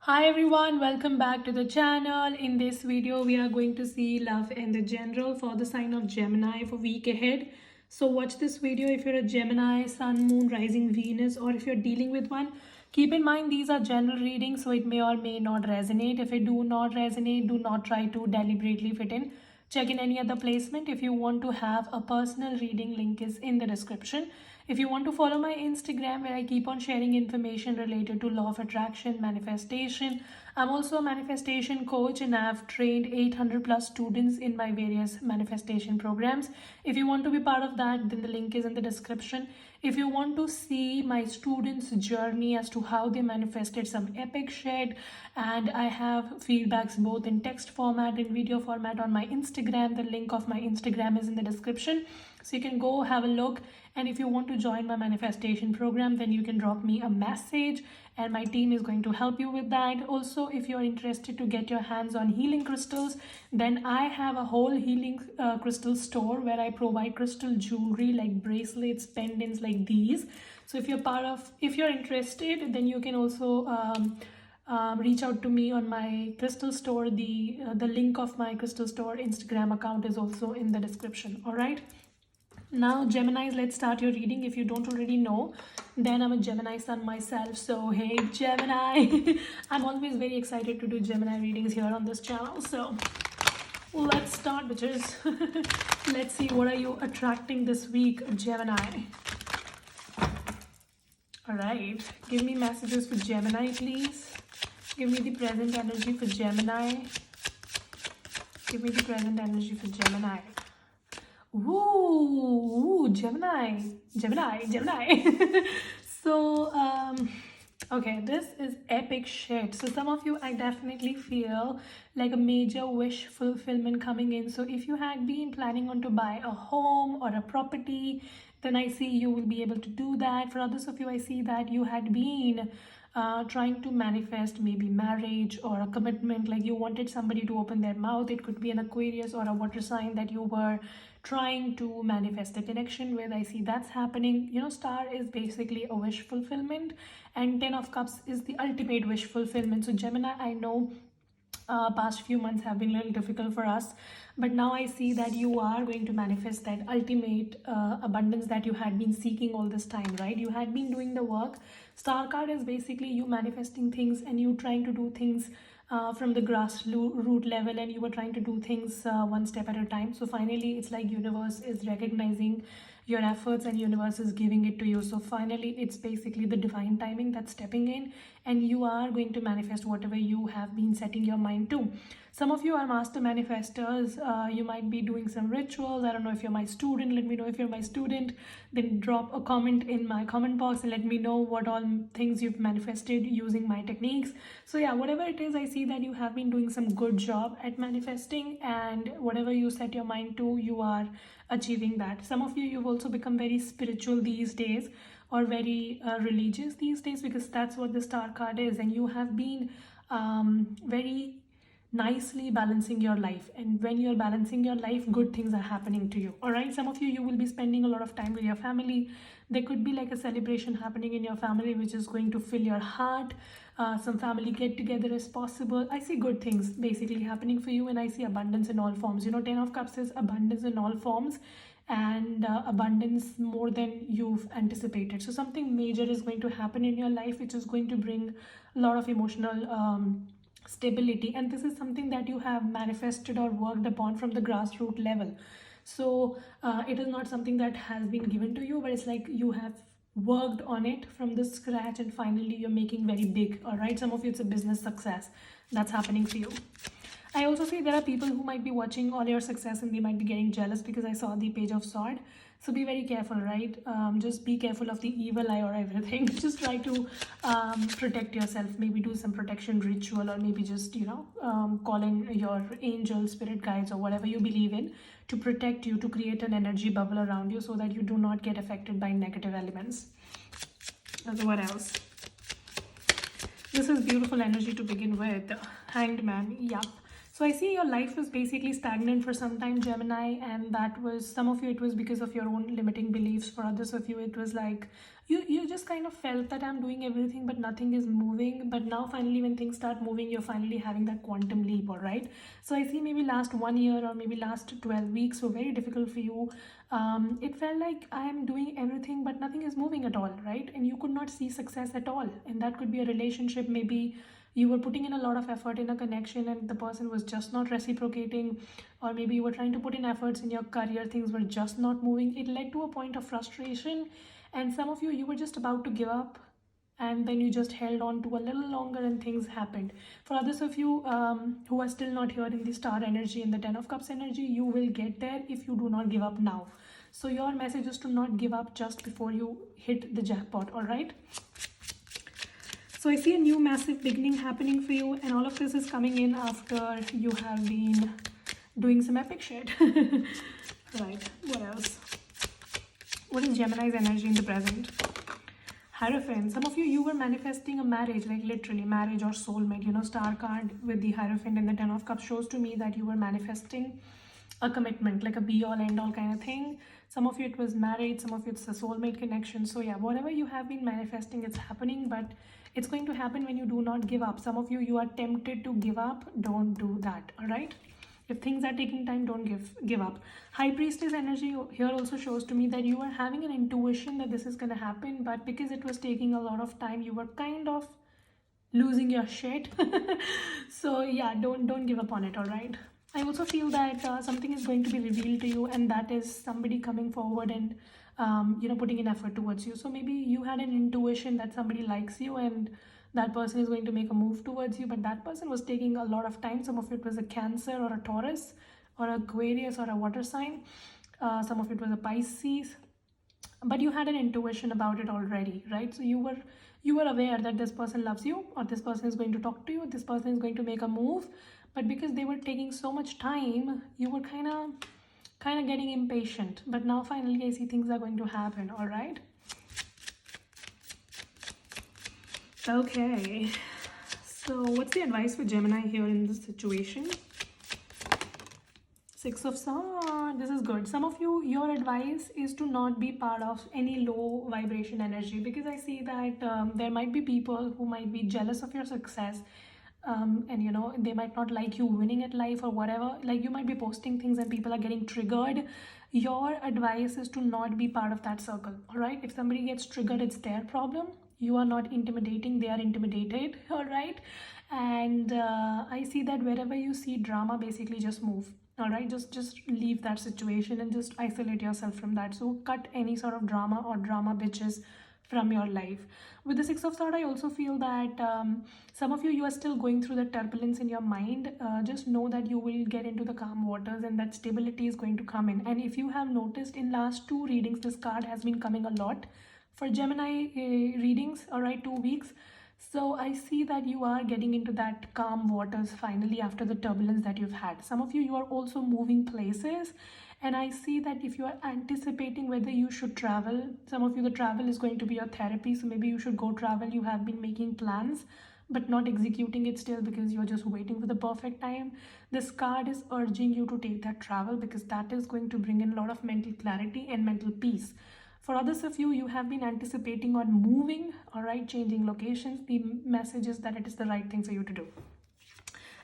Hi everyone, welcome back to the channel. In this video, we are going to see love in the general for the sign of Gemini for week ahead. So watch this video if you're a Gemini, Sun, Moon, Rising, Venus, or if you're dealing with one. Keep in mind these are general readings, so it may or may not resonate. If it do not resonate, do not try to deliberately fit in. Check in any other placement. If you want to have a personal reading, link is in the description. If you want to follow my Instagram where I keep on sharing information related to law of attraction, manifestation. I'm also a manifestation coach and I've trained 800 plus students in my various manifestation programs. If you want to be part of that, then the link is in the description. If you want to see my students' journey as to how they manifested some epic shit, and I have feedbacks both in text format and video format on my Instagram. The link of my Instagram is in the description. So you can go have a look. And if you want to join my manifestation program, then you can drop me a message and my team is going to help you with that. Also, if you're interested to get your hands on healing crystals, then I have a whole healing crystal store where I provide crystal jewelry like bracelets, pendants like these. So if you're interested, then you can also reach out to me on my crystal store. The link of my crystal store Instagram account is also in the description. All right. Now, Geminis, let's start your reading. If you don't already know, then I'm a Gemini sun myself. So, hey, Gemini. I'm always very excited to do Gemini readings here on this channel. So, let's start, bitches. Let's see, what are you attracting this week, Gemini? All right. Give me messages for Gemini, please. Give me the present energy for Gemini. Give me the present energy for Gemini. Ooh, Gemini. So, okay, this is epic shit. So some of you, I definitely feel like a major wish fulfillment coming in. So if you had been planning on to buy a home or a property, then I see you will be able to do that. For others of you, I see that you had been trying to manifest maybe marriage or a commitment, like you wanted somebody to open their mouth. It could be an Aquarius or a water sign that you were trying to manifest a connection with. I see that's happening. You know, star is basically a wish fulfillment and 10 of cups is the ultimate wish fulfillment. So Gemini, I know past few months have been a little difficult for us, but now I see that you are going to manifest that ultimate abundance that you had been seeking all this time, right? You had been doing the work. Star card is basically you manifesting things and you trying to do things from the grassroots level, and you were trying to do things one step at a time. So finally it's like universe is recognizing your efforts and universe is giving it to you. So finally it's basically the divine timing that's stepping in and you are going to manifest whatever you have been setting your mind to. Some of you are master manifestors. You might be doing some rituals. I don't know if you're my student. Let me know if you're my student. Then drop a comment in my comment box and let me know what all things you've manifested using my techniques. So yeah, whatever it is, I see that you have been doing some good job at manifesting, and whatever you set your mind to, you are achieving that. Some of you, you've also become very spiritual these days or very religious these days, because that's what the star card is, and you have been very nicely balancing your life, and when you're balancing your life, good things are happening to you. All right, some of you, you will be spending a lot of time with your family. There could be like a celebration happening in your family which is going to fill your heart. Some family get together is possible. I see good things basically happening for you, and I see abundance in all forms. You know, 10 of cups is abundance in all forms, and abundance more than you've anticipated. So something major is going to happen in your life which is going to bring a lot of emotional stability, and this is something that you have manifested or worked upon from the grassroots level. So it is not something that has been given to you, but it's like you have worked on it from the scratch and finally you're making very big. All right, some of you, it's a business success that's happening for you. I also see there are people who might be watching all your success and they might be getting jealous because I saw the page of sword. So be very careful, right? Just be careful of the evil eye or everything. Just try to protect yourself. Maybe do some protection ritual, or maybe just, you know, call in your angel, spirit guides, or whatever you believe in to protect you, to create an energy bubble around you so that you do not get affected by negative elements. So what else? This is beautiful energy to begin with. Hanged man. Yup. So I see your life was basically stagnant for some time, Gemini, and that was, some of you it was because of your own limiting beliefs. For others of you it was like you just kind of felt that I'm doing everything but nothing is moving. But now finally when things start moving, you're finally having that quantum leap. All right, so I see maybe last 1 year or maybe last 12 weeks were very difficult for you. It felt like I am doing everything but nothing is moving at all, right? And you could not see success at all. And that could be a relationship. Maybe you were putting in a lot of effort in a connection and the person was just not reciprocating, or maybe you were trying to put in efforts in your career, things were just not moving. It led to a point of frustration, and some of you were just about to give up, and then you just held on to a little longer and things happened. For others of you who are still not here in the star energy, in the 10 of cups energy, you will get there if you do not give up now. So your message is to not give up just before you hit the jackpot. All right, so I see a new massive beginning happening for you, and all of this is coming in after you have been doing some epic shit. Right, what else? What is Gemini's energy in the present? Hierophant. Some of you were manifesting a marriage, like literally marriage or soulmate. Star card with the Hierophant and the 10 of cups shows to me that you were manifesting a commitment, like a be all end all kind of thing. Some of you it was marriage, some of you it's a soulmate connection. So yeah, whatever you have been manifesting, it's happening, but it's going to happen when you do not give up. Some of you are tempted to give up. Don't do that. All right, if things are taking time, don't give up. High priestess energy here also shows to me that you are having an intuition that this is going to happen, but because it was taking a lot of time, you were kind of losing your shit. So yeah, don't give up on it. All right, I also feel that something is going to be revealed to you, and that is somebody coming forward and putting in effort towards you. So maybe you had an intuition that somebody likes you and that person is going to make a move towards you, but that person was taking a lot of time. Some of it was a Cancer or a Taurus or Aquarius or a water sign. Some of it was a Pisces, but you had an intuition about it already, right? So you were aware that this person loves you, or this person is going to talk to you, this person is going to make a move, but because they were taking so much time, you were kind of getting impatient. But now finally I see things are going to happen. All right, okay, so what's the advice for Gemini here in this situation? Six of Swords. This is good. Some of you, your advice is to not be part of any low vibration energy, because I see that there might be people who might be jealous of your success, and they might not like you winning at life or whatever. Like you might be posting things and people are getting triggered. Your advice is to not be part of that circle. All right, if somebody gets triggered, it's their problem. You are not intimidating, they are intimidated. All right, and I see that wherever you see drama, basically just move. All right, just leave that situation and just isolate yourself from that. So cut any sort of drama or drama bitches from your life. With the Six of Swords, I also feel that some of you are still going through the turbulence in your mind. Just know that you will get into the calm waters and that stability is going to come in. And if you have noticed in last 2 readings, this card has been coming a lot for Gemini readings. All right, 2 weeks. So I see that you are getting into that calm waters finally after the turbulence that you've had. Some of you are also moving places, and I see that if you are anticipating whether you should travel, some of you the travel is going to be your therapy. So maybe you should go travel. You have been making plans but not executing it still because you're just waiting for the perfect time. This card is urging you to take that travel because that is going to bring in a lot of mental clarity and mental peace. For others of you, you have been anticipating on moving, all right, changing locations. The message is that it is the right thing for you to do.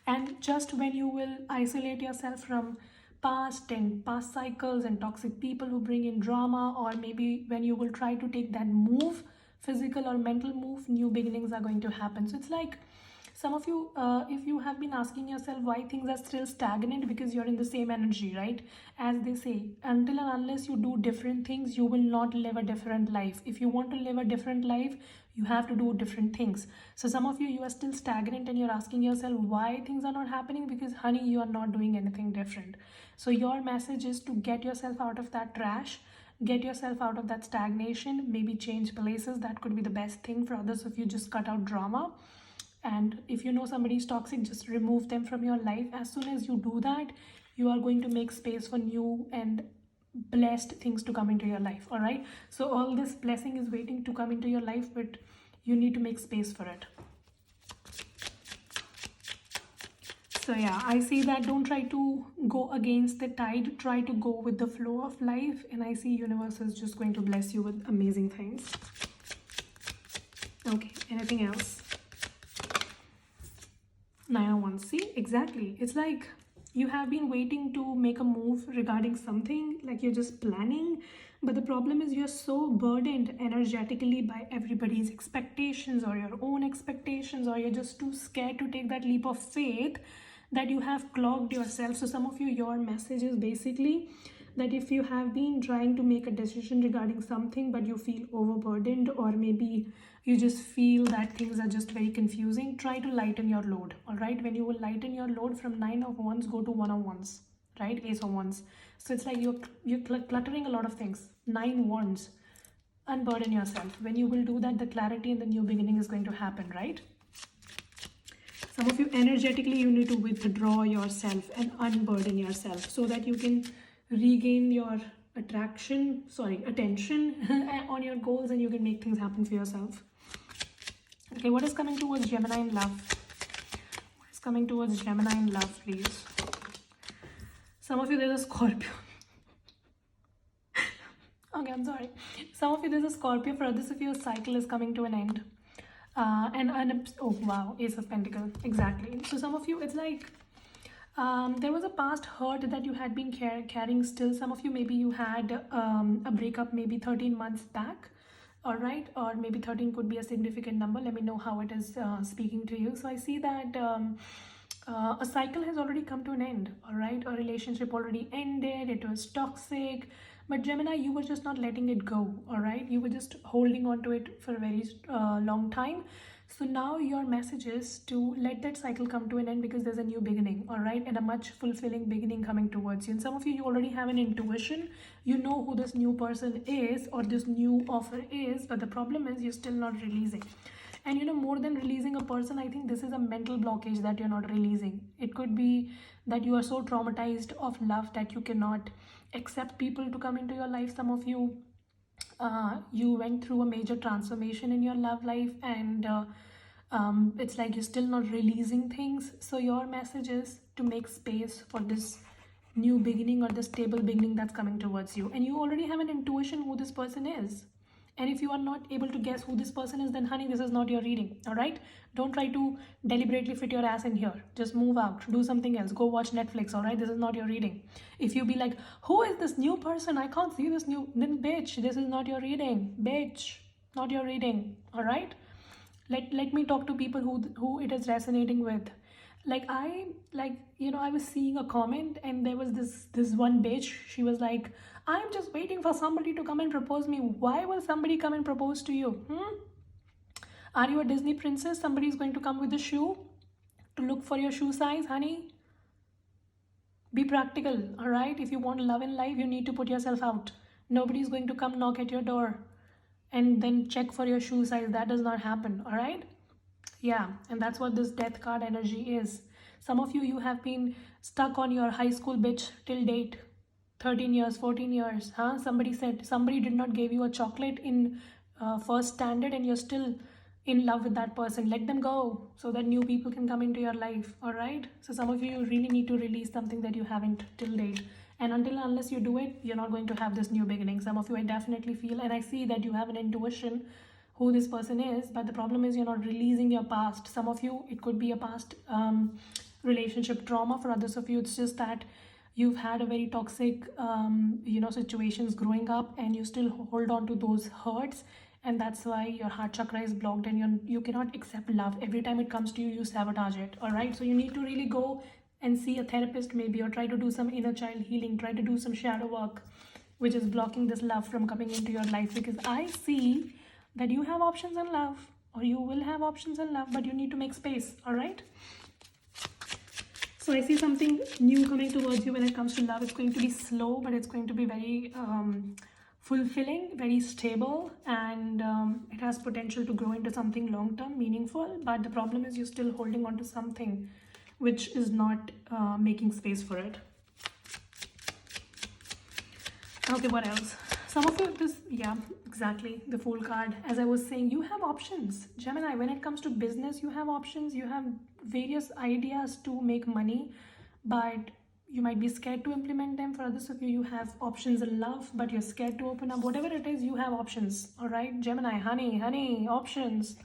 And just when you will isolate yourself from past cycles and toxic people who bring in drama, or maybe when you will try to take that move, physical or mental move, new beginnings are going to happen. So it's like some of you, if you have been asking yourself why things are still stagnant, because you're in the same energy, right? As they say, until and unless you do different things, you will not live a different life. If you want to live a different life, you have to do different things. So some of you are still stagnant and you're asking yourself why things are not happening, because honey, you are not doing anything different. So your message is to get yourself out of that trash, get yourself out of that stagnation, maybe change places. That could be the best thing. For others of you, just cut out drama. And if you know somebody is toxic, just remove them from your life. As soon as you do that, you are going to make space for new and blessed things to come into your life. All right, so all this blessing is waiting to come into your life, but you need to make space for it. So yeah, I see that don't try to go against the tide, try to go with the flow of life, and I see universe is just going to bless you with amazing things. Okay, anything else? 901. See, exactly. It's like you have been waiting to make a move regarding something, like you're just planning, but the problem is you're so burdened energetically by everybody's expectations or your own expectations, or you're just too scared to take that leap of faith that you have clogged yourself. So some of you, your message is basically that if you have been trying to make a decision regarding something but you feel overburdened, or maybe you just feel that things are just very confusing, try to lighten your load. All right, when you will lighten your load from 9 of wands, go to 1 of wands, right? Ace of wands. So it's like you're cluttering a lot of things. 9 wands, unburden yourself. When you will do that, the clarity and the new beginning is going to happen, right? Some of you, energetically, you need to withdraw yourself and unburden yourself so that you can regain your attention on your goals, and you can make things happen for yourself. Okay, what is coming towards Gemini in love? What is coming towards Gemini in love, please? Some of you, there's a Scorpio. Okay, I'm sorry. Some of you, there's a Scorpio. For others of you, a cycle is coming to an end. Oh wow, Ace of Pentacles, exactly. So some of you, it's like there was a past hurt that you had been carrying still. Some of you, maybe you had a breakup maybe 13 months back, all right, or maybe 13 could be a significant number. Let me know how it is speaking to you. So I see that a cycle has already come to an end, all right, a relationship already ended, it was toxic, but Gemini, you were just not letting it go, all right, you were just holding on to it for a very long time. So now your message is to let that cycle come to an end, because there's a new beginning, all right, and a much fulfilling beginning coming towards you. And some of you, you already have an intuition, you know who this new person is or this new offer is, but the problem is you're still not releasing. And you know, more than releasing a person, I think this is a mental blockage that you're not releasing. It could be that you are so traumatized of love that you cannot accept people to come into your life. Some of you, you went through a major transformation in your love life, and it's like you're still not releasing things. So your message is to make space for this new beginning or the stable beginning that's coming towards you. And you already have an intuition who this person is. And if you are not able to guess who this person is, then honey, this is not your reading, all right? Don't try to deliberately fit your ass in here. Just move out, do something else, go watch Netflix, all right? This is not your reading. If you be like, who is this new person? I can't see this new, then bitch, this is not your reading, bitch, not your reading, all right? Let me talk to people who it is resonating with. I was seeing a comment, and there was this one bitch. She was like, I'm just waiting for somebody to come and propose me. Why will somebody come and propose to you? Are you a Disney princess? Somebody is going to come with a shoe to look for your shoe size, honey. Be practical, all right? If you want love in life, you need to put yourself out. Nobody is going to come knock at your door and then check for your shoe size. That does not happen, all right? Yeah, and that's what this death card energy is. Some of you, you have been stuck on your high school bitch till date. 13 years, 14 years, huh? Somebody said, somebody did not give you a chocolate in first standard, and you're still in love with that person. Let them go so that new people can come into your life, all right? So some of you, you really need to release something that you haven't till date. And unless you do it, you're not going to have this new beginning. Some of you, I definitely feel, and I see that you have an intuition who this person is, but the problem is you're not releasing your past. Some of you, it could be a past relationship trauma. For others of you, it's just that you've had a very toxic situations growing up, and you still hold on to those hurts, and that's why your heart chakra is blocked, and you cannot accept love. Every time it comes to you, you sabotage it, all right? So you need to really go and see a therapist maybe, or try to do some inner child healing, try to do some shadow work, which is blocking this love from coming into your life. Because I see that you have options in love, or you will have options in love, but you need to make space, all right? So I see something new coming towards you when it comes to love. It's going to be slow, but it's going to be very fulfilling, very stable, and it has potential to grow into something long-term, meaningful. But the problem is you're still holding on to something which is not making space for it. Okay, what else? Some of you, yeah, exactly, the Fool card. As I was saying, you have options. Gemini, when it comes to business, you have options. You have various ideas to make money, but you might be scared to implement them. For others of you, you have options in love, but you're scared to open up. Whatever it is, you have options. All right, Gemini, honey, options.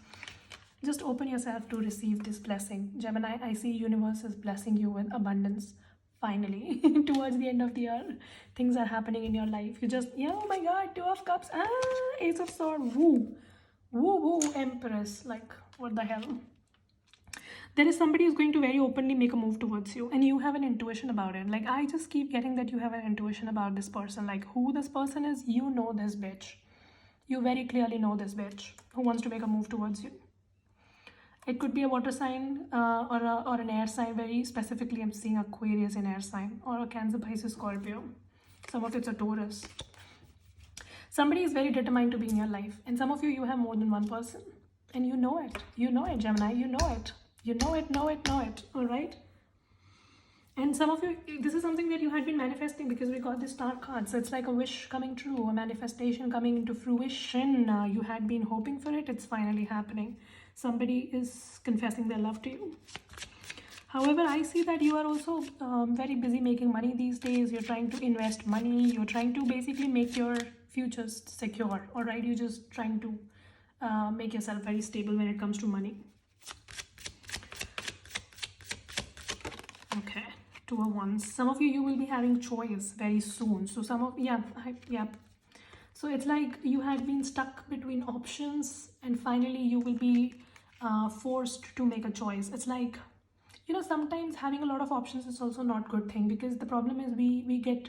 Just open yourself to receive this blessing. Gemini, I see universe is blessing you with abundance. Finally, towards the end of the year, things are happening in your life. You just, yeah, oh my God, Two of Cups, Ace of Swords, woo, Empress. Like, what the hell? There is somebody who's going to very openly make a move towards you, and you have an intuition about it. Like, I just keep getting that you have an intuition about this person. Like, who this person is, you know this bitch. You very clearly know this bitch who wants to make a move towards you. It could be a water sign or an air sign. Very specifically, I'm seeing Aquarius in air sign, or a Cancer, Pisces, Scorpio. Some of it's a Taurus. Somebody is very determined to be in your life, and some of you have more than one person, and you know it. You know it, Gemini. You know it. You know it. All right. And some of you, this is something that you had been manifesting, because we got this star card. So it's like a wish coming true, a manifestation coming into fruition. You had been hoping for it. It's finally happening. Somebody is confessing their love to you. However, I see that you are also very busy making money these days. You're trying to invest money. You're trying to basically make your futures secure. All right. You're just trying to make yourself very stable when it comes to money. Okay. Two of Wands. Some of you will be having choice very soon. So some of, yeah. So it's like you had been stuck between options, and finally you will be forced to make a choice. It's like, you know, sometimes having a lot of options is also not a good thing, because the problem is we get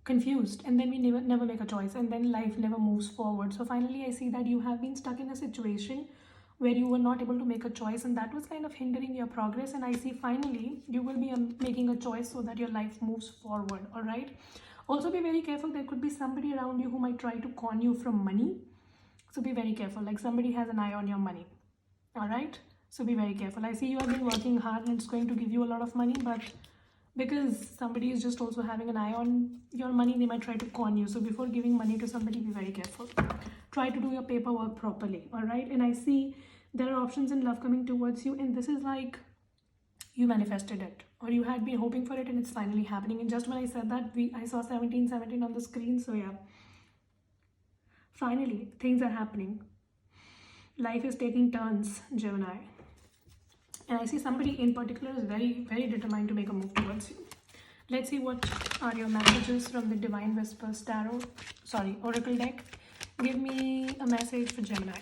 confused, and then we never make a choice, and then life never moves forward. So finally I see that you have been stuck in a situation where you were not able to make a choice, and that was kind of hindering your progress. And I see finally you will be making a choice so that your life moves forward. All right. Also be very careful. There could be somebody around you who might try to con you from money. So be very careful. Like, somebody has an eye on your money. All right. So be very careful. I see you have been working hard, and it's going to give you a lot of money, but because somebody is just also having an eye on your money, they might try to con you. So before giving money to somebody, be very careful. Try to do your paperwork properly. All right. And I see there are options in love coming towards you, and this is like you manifested it, or you had been hoping for it, and it's finally happening. And just when I said that, I saw 1717 on the screen. So yeah, finally things are happening. Life is taking turns, Gemini. And I see somebody in particular is very, very determined to make a move towards you. Let's see what are your messages from the Divine Whispers Oracle deck. Give me a message for Gemini.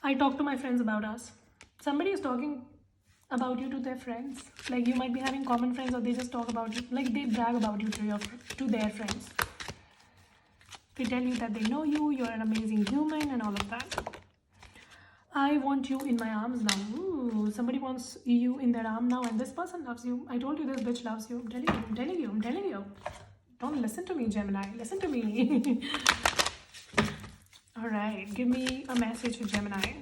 I talk to my friends about us. Somebody is talking about you to their friends. Like, you might be having common friends, or they just talk about you. Like, they brag about you to their friends. They tell you that they know you, you're an amazing human, and all of that. I want you in my arms now. Ooh, somebody wants you in their arm now, and this person loves you. I told you this bitch loves you. I'm telling you. Don't listen to me, Gemini. Listen to me. All right, give me a message for Gemini.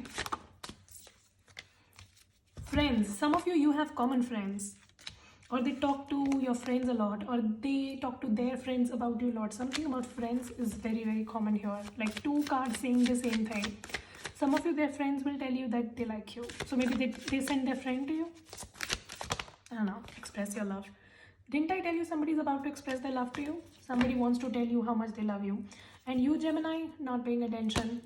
Friends. Some of you have common friends, or they talk to your friends a lot, or they talk to their friends about you a lot. Something about friends is very, very common here. Like, two cards saying the same thing. Some of you, their friends will tell you that they like you. So maybe they send their friend to you. I don't know. Express your love. Didn't I tell you somebody's about to express their love to you? Somebody wants to tell you how much they love you. And you, Gemini, not paying attention.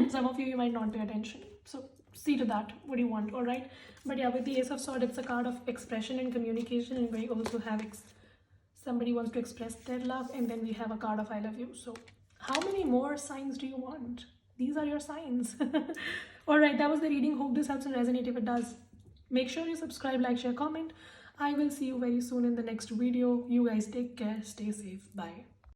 Some of you might not pay attention. So see to that. What do you want? All right. But yeah, with the Ace of Swords, it's a card of expression and communication. And we also have somebody wants to express their love. And then we have a card of I love you. So how many more signs do you want? These are your signs. All right. That was the reading. Hope this helps and resonates. If it does, make sure you subscribe, like, share, comment. I will see you very soon in the next video. You guys take care. Stay safe. Bye.